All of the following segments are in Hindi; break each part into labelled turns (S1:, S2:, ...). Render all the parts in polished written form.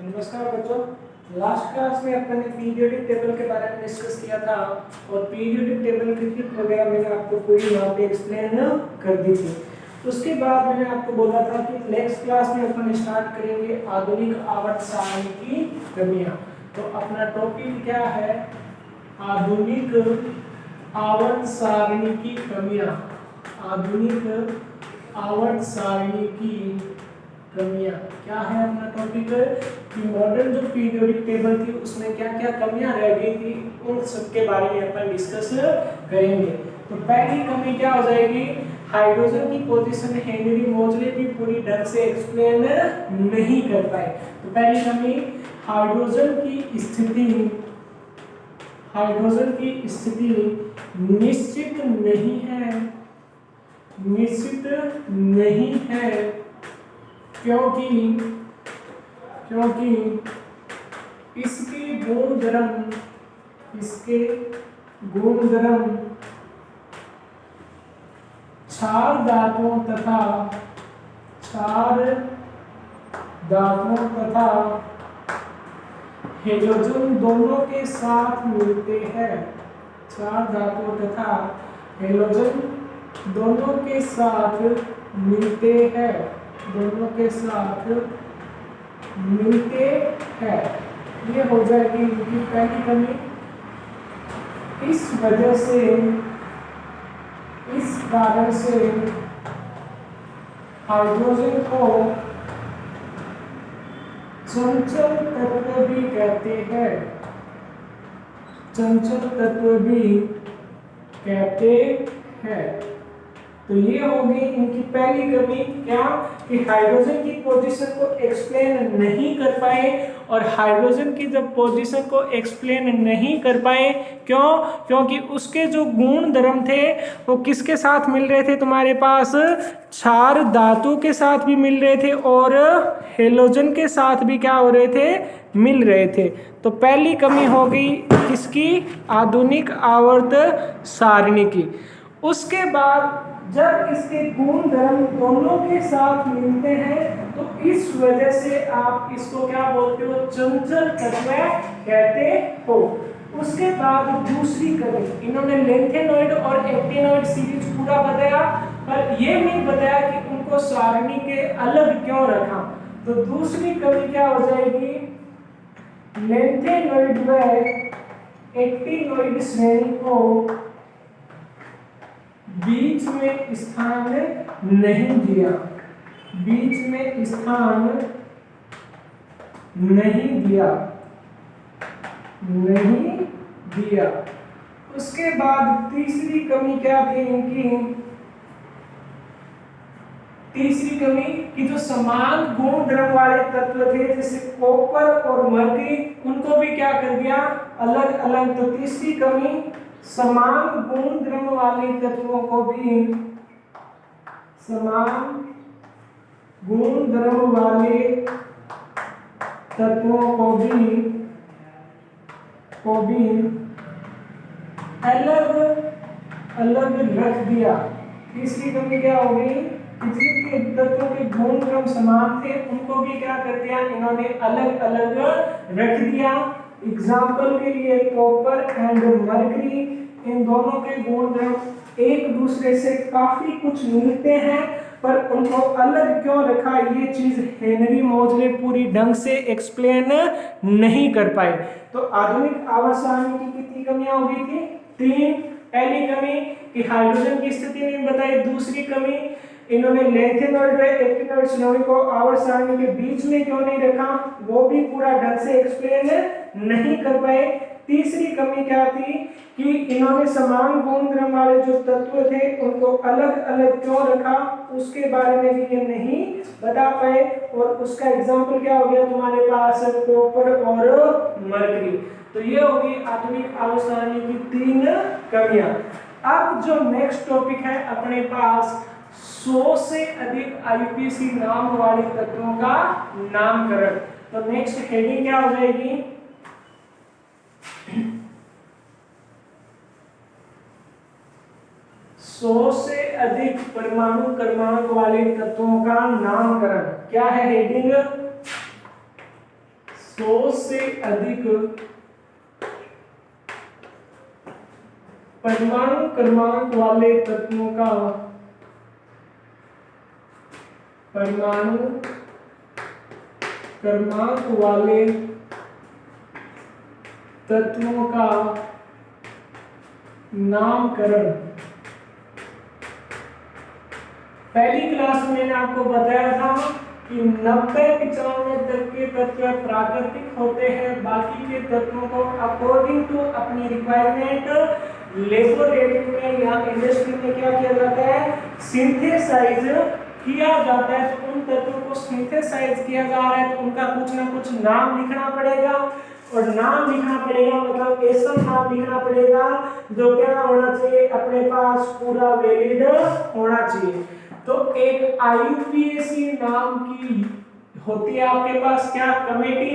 S1: नमस्कार बच्चों, लास्ट क्लास में अपन ने पीरियोडिक टेबल के बारे में डिस्कस किया था और पीरियोडिक टेबल की ट्रिक वगैरह मैंने आपको पूरी यहाँ पे एक्सप्लेन कर दी थी। उसके बाद मैंने आपको बोला था कि नेक्स्ट क्लास में अपन स्टार्ट करेंगे आधुनिक आवर्त सारणी की कमियां। तो अपना टॉपिक क्या है? आधुनिक आवर्त सारणी की कमियां। आधुनिक आवर्त सारणी की कमियां क्या है अपना टॉपिक? कि मॉडर्न जो पीरियोडिक टेबल थी उसमें क्या क्या कमियां रह गई थी, उन सब के बारे में अपन डिस्कस करेंगे। तो पहली कमी क्या हो जाएगी? हाइड्रोजन की पोजीशन हेनरी मोजले भी पूरी ढंग से एक्सप्लेन नहीं कर पाए। तो पहली कमी, हाइड्रोजन की स्थिति निश्चित नहीं है, निश्चित नहीं है क्योंकि इसके गुणधर्म क्षार धातुओं तथा हेलोजन दोनों के साथ मिलते हैं। क्षार धातुओं तथा हेलोजन दोनों के साथ मिलते हैं, ये हो जाएगी इनकी पहली कमी। इस कारण से हाइड्रोजन को चंचल तत्व भी कहते हैं, तो ये होगी इनकी पहली कमी। क्या? कि हाइड्रोजन की पोजीशन को एक्सप्लेन नहीं कर पाए। और हाइड्रोजन की जब पोजीशन को एक्सप्लेन नहीं कर पाए, क्योंकि उसके जो गुण धर्म थे वो किसके साथ मिल रहे थे? तुम्हारे पास क्षार धातु के साथ भी मिल रहे थे और हेलोजन के साथ भी क्या हो रहे थे? मिल रहे थे। तो पहली कमी हो गई किसकी? आधुनिक आवर्त सारणी की। उसके बाद जब इसके गुण धर्म दोनों के साथ मिलते हैं तो इस वजह से आप इसको क्या बोलते हो? चंचल तत्व कहते हो। उसके बाद दूसरी कमी, इन्होंने लेंथेनॉइड और एक्टिनॉइड सीरीज पूरा बताया, पर ये नहीं बताया कि उनको सारणी के अलग क्यों रखा। तो दूसरी कमी क्या हो जाएगी? लेंथेनॉइड व एक्टिनॉइड श्रेणी को बीच में स्थान नहीं दिया। उसके बाद तीसरी कमी क्या थी इनकी? तीसरी कमी कि जो समान गुण धर्म वाले तत्व थे जैसे कॉपर और मर्क्यूरी, उनको भी क्या कर दिया? अलग अलग। तो तीसरी कमी, समान गुण धर्म वाले तत्वों को भी अलग अलग रख दिया। तीसरी कमी क्या हो गई? जिनके तत्वों के गुण क्रम समान थे उनको भी क्या कर दिया? इन्होंने अलग अलग रख दिया। एग्जाम्पल के लिए कॉपर एंड मर्क्यूरी, इन दोनों के गुण क्रम एक दूसरे से काफी कुछ मिलते हैं, पर उनको अलग क्यों रखा? ये चीज हेनरी मोजले पूरी ढंग से एक्सप्लेन नहीं कर पाए। तो आधुनिक आवर्त सारणी की कितनी कमियां हो गई थी? 3। पहली कमी कि हाइड्रोजन की स्थिति नहीं बताई। दूसरी कमी, इन्होंने लेंथेनॉइड व एक्टिनॉइड श्रेणी को आवर्त सारणी के बीच में क्यों नहीं रखा, वो भी पूरा ढंग से एक्सप्लेन नहीं कर पाए। तीसरी कमी क्या थी? कि इन्होंने समान गुण धर्म वाले जो तत्व थे उनको अलग अलग क्यों रखा, उसके बारे में भी ये नहीं बता पाए। और उसका एग्जाम्पल क्या हो गया तुम्हारे पास? कॉपर और मर्क्यूरी। तो ये होगी आधुनिक आवर्त सारणी की 3 कमियां। अब जो नेक्स्ट टॉपिक है अपने पास 100 से अधिक आईयूपीएसी नाम वाले तत्वों का नामकरण। तो नेक्स्ट हेडिंग क्या हो जाएगी? 100 से अधिक परमाणु क्रमांक वाले तत्वों का नामकरण। क्या है हेडिंग? 100 से अधिक परमाणु क्रमांक वाले तत्वों का परमाणु क्रमांक वाले तत्वों का नामकरण। पहली क्लास में मैंने आपको बताया था कि 90-95 तक के तत्व प्राकृतिक होते हैं, बाकी के तत्वों को अकॉर्डिंग टू अपनी रिक्वायरमेंट लेबोरेटरी में या इंडस्ट्री में क्या किया जाता है, सिंथेसाइज किया जाता है। तो उन तत्वों को सिंथेसाइज किया जा रहा है तो उनका कुछ ना कुछ नाम लिखना पड़ेगा, और नाम लिखना पड़ेगा मतलब ऐसा नाम लिखना पड़ेगा जो क्या होना चाहिए, अपने पास पूरा वैलिड होना चाहिए। तो एक IUPAC नाम की होती है आपके पास क्या कमेटी,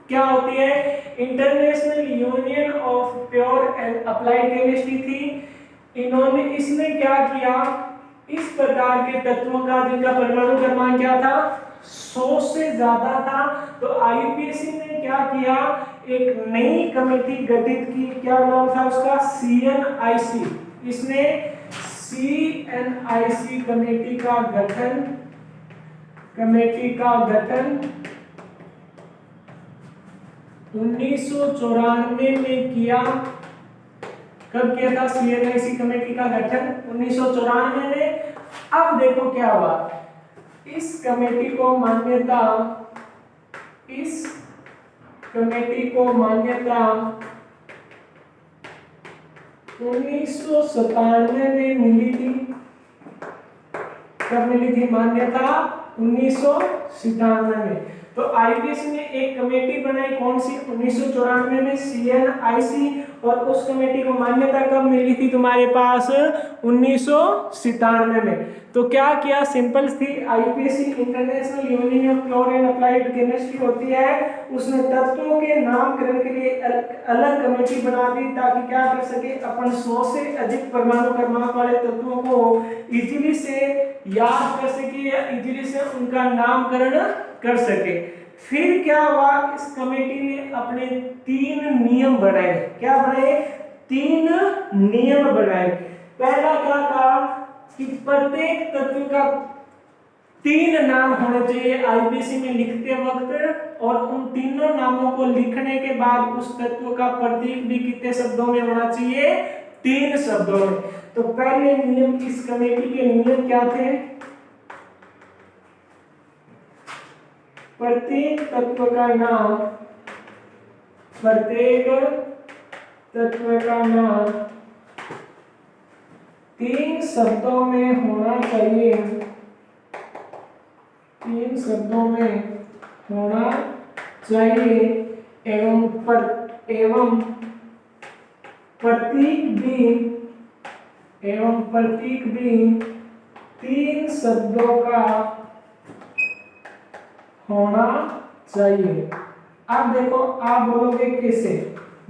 S1: क्या होती है, international union of pure and applied chemistry थी। इन्होंने इसने क्या किया, इस प्रकार के तत्वों का जिनका परमाणु क्रमांक क्या था, 100 से ज्यादा था, तो IUPAC ने क्या किया, एक नई कमेटी गठित की। क्या नाम था उसका, CNIC। इसने CNIC कमेटी का गठन 1994 में किया। कब किया था CNIC कमेटी का गठन, 1994 में। अब देखो क्या हुआ, इस कमेटी को मान्यता 1997 में मिली थी। कब मिली थी मान्यता, 1997 में। तो IUPAC ने एक कमेटी बनाई, कौन सी, 1994 में, CNIC, और उस कमेटी को मान्यता कब मिली थी तुम्हारे पास, 1997 में। तो क्या किया, सिंपल थी, IUPAC international union of pure and applied chemistry होती है, उसने तत्वों के नामकरण के लिए अलग कमेटी बना दी ताकि क्या कर सके, अपन 100 से अधिक परमाणु क्रमांक वाले तत्वों को इजीली से याद कर सके या इजीली से उनका नामकरण कर सके। फिर क्या हुआ, इस कमेटी ने अपने 3 नियम बनाए। क्या बनाए, 3 नियम बनाए। पहला क्या कहा कि प्रत्येक तत्व का 3 नाम होने चाहिए IUPAC में लिखते वक्त, और उन तीनों नामों को लिखने के बाद उस तत्व का प्रतीक भी कितने शब्दों में होना चाहिए, 3 शब्दों में। तो पहले नियम, इस कमेटी के नियम क्या थे, प्रत्येक तत्व का नाम 3 शब्दों में होना चाहिए, 3 शब्दों में होना चाहिए, एवं प्रतीक भी 3 शब्दों का होना चाहिए। अब देखो, आप बोलोगे कैसे,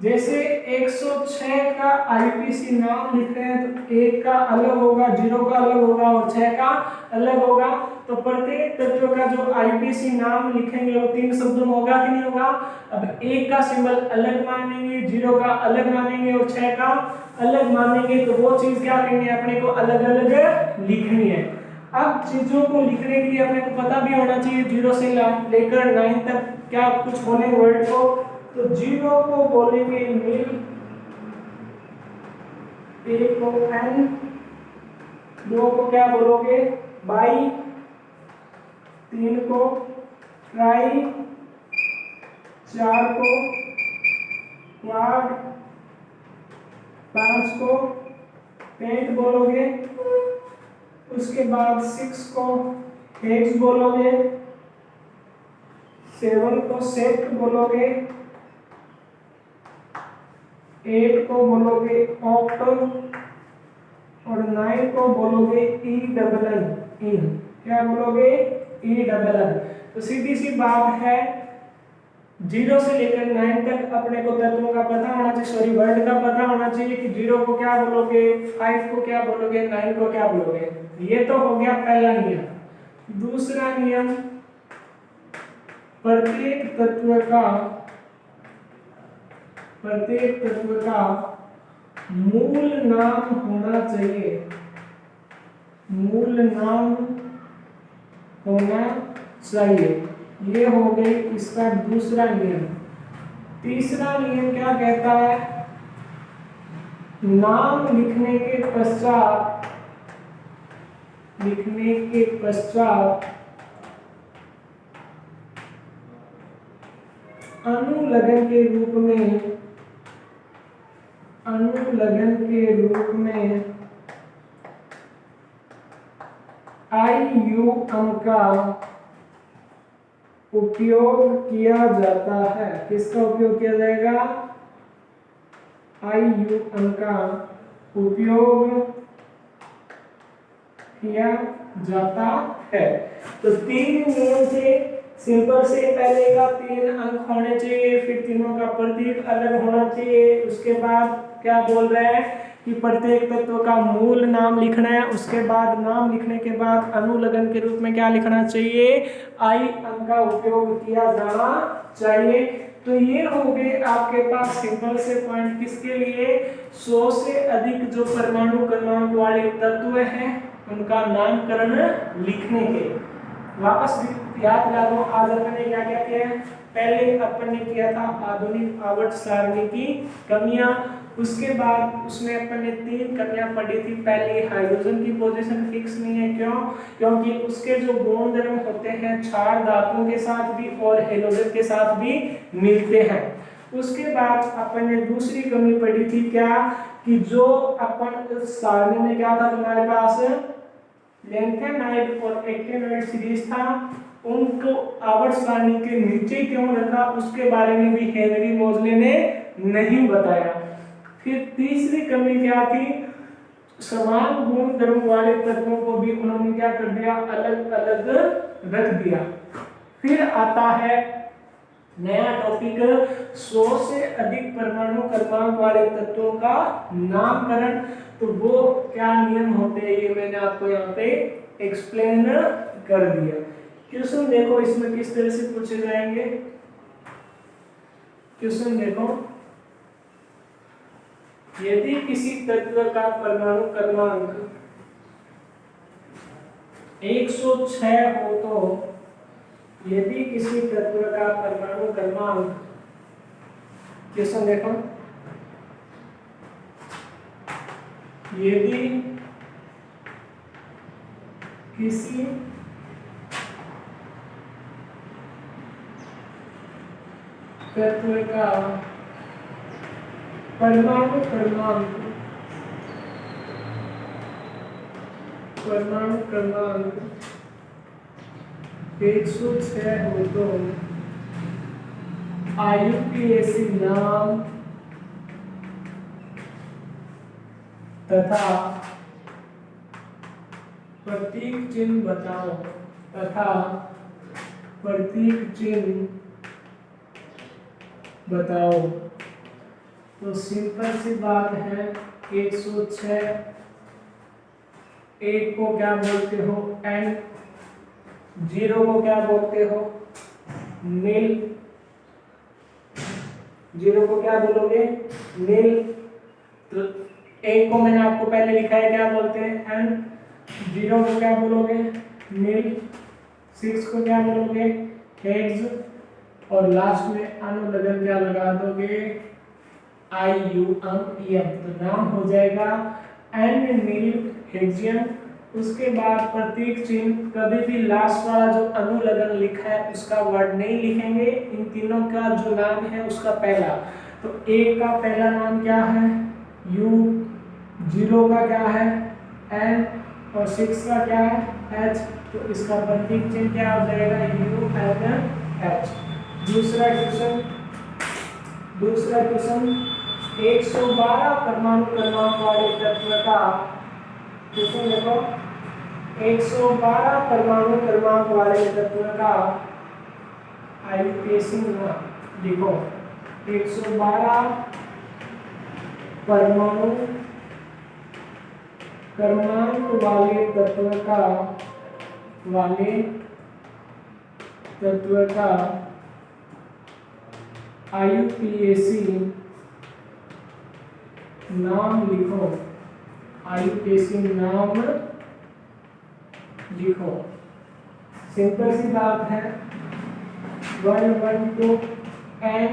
S1: जैसे 106 का IUPAC नाम लिख रहे हैं तो 1 का अलग होगा, 0 का अलग होगा और 6 का अलग होगा। तो प्रत्येक तत्व का जो IUPAC नाम लिखेंगे वो 3 शब्दों में होगा कि नहीं होगा। अब 1 का सिंबल अलग मानेंगे, 0 का अलग मानेंगे और 6 का अलग मानेंगे, तो वो चीज क्या करनी है, अपने को अलग अलग लिखनी है। अब चीजों को लिखने के लिए अपने को पता भी होना चाहिए 0 से लेकर 9 तक क्या कुछ होने वर्ड को। तो 0 को बोलेंगे मिल, 1 को एन, 2 को क्या बोलोगे बाई, 3 को ट्राई, 4 को क्वाड, 5 को पेंट बोलोगे, उसके बाद 6 को हेक्स बोलोगे, 7 को सेट बोलोगे, 8 को बोलोगे ऑक्टल, और 9 को बोलोगे ENN। क्या बोलोगे, ENN। तो सीधी सी बात है, 0 से लेकर 9 तक अपने को तत्वों का पता होना चाहिए, सॉरी वर्ड का पता होना चाहिए कि 0 को क्या बोलोगे, 5 को क्या बोलोगे, 9 को क्या बोलोगे। ये तो हो गया पहला नियम। दूसरा नियम, प्रत्येक तत्व का मूल नाम होना चाहिए, मूल नाम होना चाहिए। ये हो गई इसका दूसरा नियम। तीसरा नियम क्या कहता है? नाम लिखने के पश्चात अनुलग्न के रूप में IUM का उपयोग किया जाता है। किसका उपयोग किया जाएगा? IUM का उपयोग किया जाता है। तो 3 नियम थे सिंपल से। पहले का 3 अंक होने चाहिए, फिर तीनों का प्रतीक अलग होना चाहिए। उसके बाद क्या बोल रहे हैं कि प्रत्येक तत्व का मूल नाम लिखना है। उसके बाद नाम लिखने के बाद अनुलग्न के रूप में क्या लिखना चाहिए? IUM का उपयोग किया जाना चाहिए। तो ये हो गए आपके पास सिंपल से पॉइंट किसके लिए? 100 से अधिक जो परमाणु क्रमांक वाले तत्व हैं उनका नामकरण लिखने के। वापस याद दिला दूं, आज अपन ने क्या क्या किया है? पहले अपन ने किया था आधुनिक आवर्त सारणी की कमियां। उसके बाद उसमें अपन ने 3 कमियां पढ़ी थी। पहले हाइड्रोजन की पोजीशन फिक्स नहीं है, क्यों? क्योंकि उसके जो गुणधर्म होते हैं क्षार धातुओं के साथ भी और हेलोजन के साथ भी मिलते हैं। उसके बाद अपन ने दूसरी कमी पढ़ी थी क्या? कि जो अपन सारणी में क्या था तुम्हारे पास? लैंथेनाइड और एक्टिनोइड सीरीज था, उनको आवर्त सारणी के नीचे क्यों रखा उसके बारे में भी हेनरी मोजले ने नहीं बताया। फिर तीसरी कमी क्या थी? समान गुण धर्म वाले तत्वों को भी उन्होंने क्या कर दिया? अलग अलग रख दिया। फिर आता है नया टॉपिक 100 से अधिक परमाणु क्रमांक वाले तत्वों का नामकरण। तो वो क्या नियम होते हैं ये मैंने आपको यहाँ पे एक्सप्लेन कर दिया। क्वेश्चन देखो इसमें किस तरह से पूछे जाएंगे। क्वेश्चन देखो, यदि किसी तत्व का परमाणु क्रमांक 106 हो तो यदि किसी तत्व का परमाणु क्रमांक, क्वेश्चन देखो, यदि किसी तत्व का परमाणु क्रमांक 106 हो तो IUPAC नाम तथा प्रतीक चिन्ह बताओ, तथा प्रतीक चिन्ह बताओ। तो सिंपल सी बात है, 106 एक को क्या बोलते हो? N, 0 को क्या बोलते हो? नील। 0 को क्या बोलोगे? नील। तो एक को मैंने आपको पहले लिखा है, क्या बोलते हैं? N। 0 को क्या बोलोगे? नील। 6 को क्या बोलोगे? हेक्स। और लास्ट में अनुलग्न क्या लगा दोगे? IUM। तो नाम हो जाएगा N नील हेक्सियम। उसके बाद प्रतीक चिन्ह, कभी भी लास्ट वाला जो अनुलग्न लिखा है उसका वर्ड नहीं लिखेंगे। इन तीनों का जो नाम है उसका पहला, तो एक का पहला नाम क्या है? U, 0 का क्या है? N और 6 का क्या है? H। तो इसका प्रतीक चिन्ह क्या हो जाएगा? UNH। दूसरा क्वेश्चन 112 परमाणु क्रमांक वाले तत्व का, क्वेश्चन देखो, 112 परमाणु क्रमांक वाले तत्व का IUPAC देखो, 112 परमाणु क्रमांक वाले तत्व का IUPAC नाम लिखो, IUPAC नाम लिखो। सिंपल सी बात है, 1 1 2 N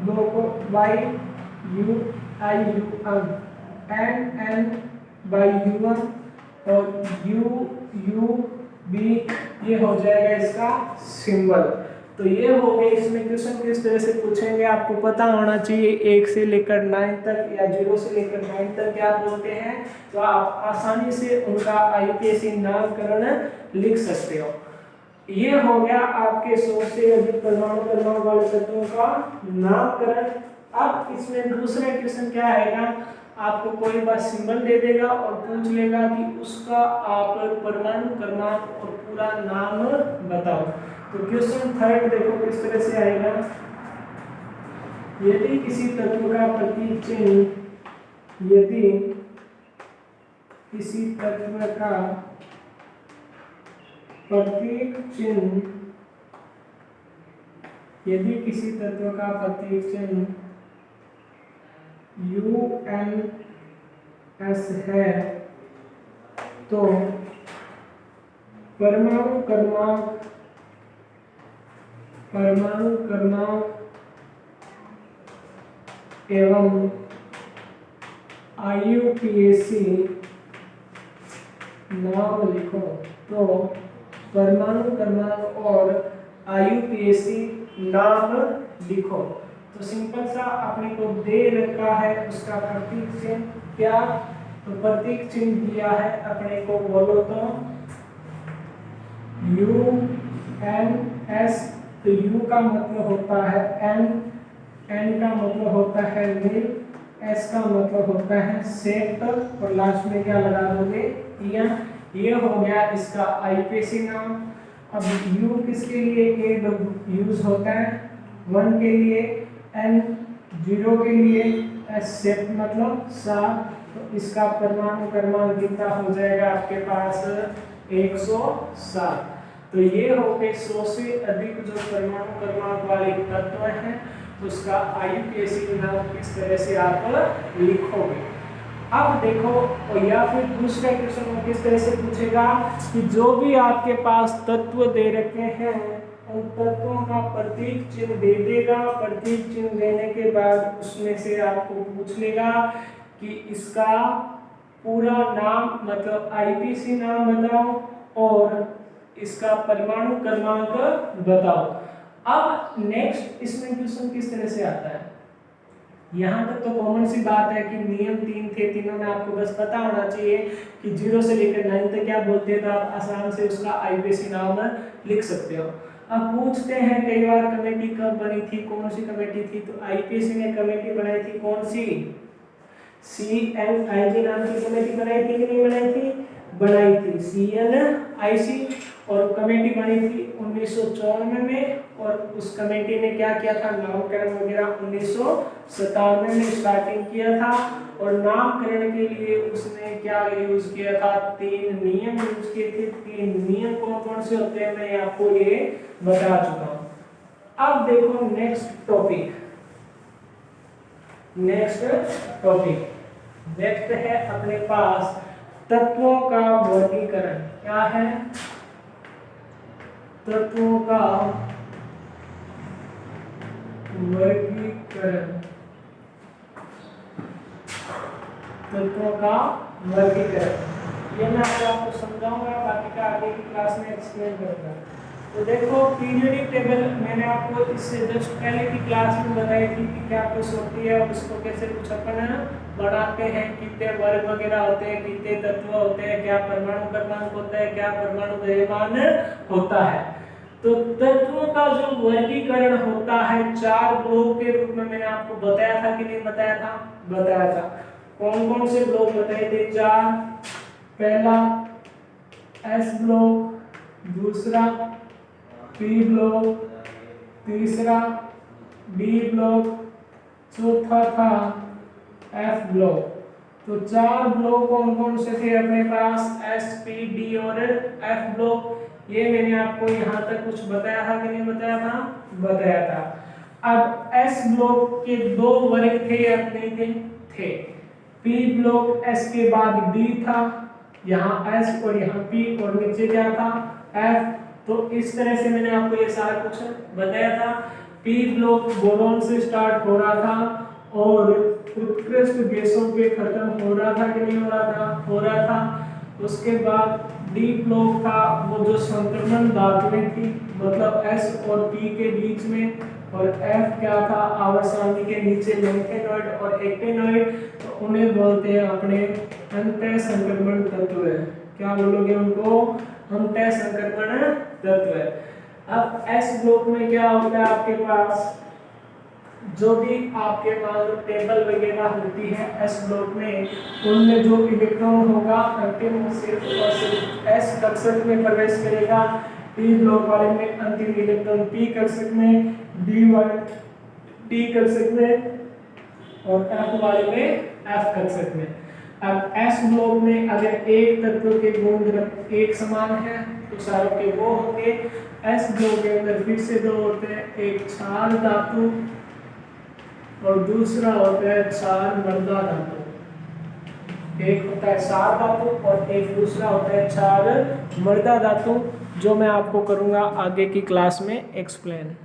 S1: 2 को Y U I U N by U1 और U B ये हो जाएगा इसका सिंबल। तो ये हो गए। इसमें क्वेश्चन किस तरह से पूछेंगे आपको पता होना चाहिए, 1 से लेकर 9 तक या 0 से लेकर 9 तक क्या बोलते हैं, तो आप आसानी से उनका IUPAC नामकरण लिख सकते हो। ये हो गया आपके 100 से अधिक परमाणु वाले तत्वों का नामकरण। अब इसमें दूसरा क्वेश्चन क्या आएगा, आपको कोई बात सिंबल दे देगा और पूछ लेगा कि उसका आप परमाणु क्रमांक और पूरा नाम बताओ। तो क्वेश्चन थर्ड देखो किस तरह से आएगा, यदि किसी तत्व का प्रतीक चिन्ह, यदि किसी तत्व का प्रतीक चिन्ह, यदि किसी तत्व का प्रतीक चिन्ह US है तो परमाणु क्रमांक एवं IUPAC नाम लिखो। तो परमाणु क्रमांक और IUPAC नाम लिखो। तो सिंपल सा अपने को दे रखा है उसका प्रतीक चिन्ह क्या, तो प्रतीक चिन्ह दिया है अपने को, बोलो तो US। तो U का मतलब होता है N का मतलब होता है नील, S का मतलब होता है सेट और लास्ट में क्या लगा दोगे, ये हो गया इसका IUPAC नाम। अब U किसके लिए यूज होता है, 1 के लिए, N 0 के लिए, S सेट मतलब 7। तो इसका परमाणु क्रमांक कितना हो जाएगा आपके पास 107। तो ये हो गए 100 से अधिक जो परमाणु क्रमांक वाले तत्व हैं, तो उसका IUPAC नाम किस तरह से आप लिखोगे। अब देखो, या फिर दूसरा क्वेश्चन किस तरह से पूछेगा कि जो भी आपके पास तत्व दे रखे हैं उन तत्वों का प्रतीक चिन्ह दे देगा। प्रतीक चिन्ह देने के बाद उसमें से आपको पूछ लेगा कि इसका पूरा नाम मतलब IUPAC नाम बताओ और इसका परमाणु क्रमांक बताओ। अब नेक्स्ट इसमें क्वेश्चन किस तरह से आता है, यहाँ तक तो कॉमन सी बात है कि नियम 3 थे, तीनों में आपको बस पता होना चाहिए कि 0 से लेकर 9 तक क्या बोलते हैं, तो आप आसान से उसका IUPAC नाम लिख सकते हो। अब पूछते हैं कई बार कमेटी कब बनी थी, कौन सी कमेटी थी, तो IUPAC ने कमेटी बनाई थी कौन सी, CNIC नाम की कमेटी बनाई थी कि नहीं बनाई थी, बनाई थी CNIC। और कमेटी बनी थी 1994 में और उस कमेटी ने क्या किया था, नामकरण वगैरह 1997 में स्टार्टिंग किया था। और नामकरण के लिए उसने क्या यूज किया था, 3 नियम यूज किए थे। 3 नियम कौन कौन से होते हैं मैं आपको ये बता चुका हूं। अब देखो नेक्स्ट टॉपिक नेक्स्ट है अपने पास तत्वों का वर्गीकरण। क्या है, तत्वों का वर्गीकरण। ये मैं आपको समझाऊंगा, बाकी का आगे की क्लास में एक्सप्लेन करूंगा। तो देखो पीरियोडिक टेबल मैंने आपको इससे जस्ट पहले की क्लास में बताई थी कि क्या कुछ होती है और इसको कैसे कुछ अपन बनाते हैं, कितने वर्ग वगैरह होते हैं, कितने तत्व होते हैं, क्या परमाणु क्रमांक होता है, क्या परमाणु द्रव्यमान होता है। तो तत्वों का जो वर्गीकरण होता है 4 ब्लॉक के रूप में मैंने आपको बताया था कि नहीं बताया था, बताया था। कौन कौन से ब्लॉक बताए थे, 4। पहला S ब्लॉक, दूसरा P ब्लॉक, तीसरा D ब्लॉक, चौथा था F ब्लॉक। तो 4 ब्लॉक कौन कौन से थे अपने पास, S, P, D और F ब्लॉक। ये मैंने आपको यहाँ तक कुछ बताया था कि नहीं बताया था? बताया था। अब एस ब्लॉक के दो वर्ग थे या नहीं थे? थे। पी ब्लॉक एस के बाद डी था, यहाँ एस और यहाँ पी, और नीचे क्या था? एफ। तो इस तरह से मैंने आपको ये सारा कुछ बताया था। पी ब्लॉक बोरॉन से स्टार्ट हो रहा था और उत्कृष्ट गैसों पे खत्म हो रहा था कि नहीं हो रहा था? हो रहा था। उसके बाद डी ब्लॉक था वो जो संक्रमण धातुएं थी, मतलब एस और पी के बीच में, और एफ क्या था? आवर्त के नीचे लैंथेनॉइड और एक्टिनॉइड, तो उन्हें बोलते हैं अपने अंतः संक्रमण तत्व। क्या बोलोगे उनको? अंतः संक्रमण तत्व। अब एस ब्लॉक में क्या होता है आपके पास? जो भी आपके पास टेबल वगैरह होती है एस ब्लॉक में, उनमें जो इलेक्ट्रॉन होगा अंतिम सिर्फ और सिर्फ एस कक्षक में प्रवेश करेगा। पी ब्लॉक वाले में अंतिम इलेक्ट्रॉन पी कक्षक में, डी वाले डी कक्षक में, और एफ वाले में एफ कक्षक में। अब एस ब्लॉक में अगर एक तत्व के गुण एक समान है तो सारों के वो होंगे। एस ब्लॉक के अंदर फिर से दो होते हैं, एक क्षार धातु और दूसरा होता है क्षार मृदा धातु। एक होता है क्षार धातु और एक दूसरा होता है क्षार मृदा धातु, जो मैं आपको करूंगा आगे की क्लास में एक्सप्लेन।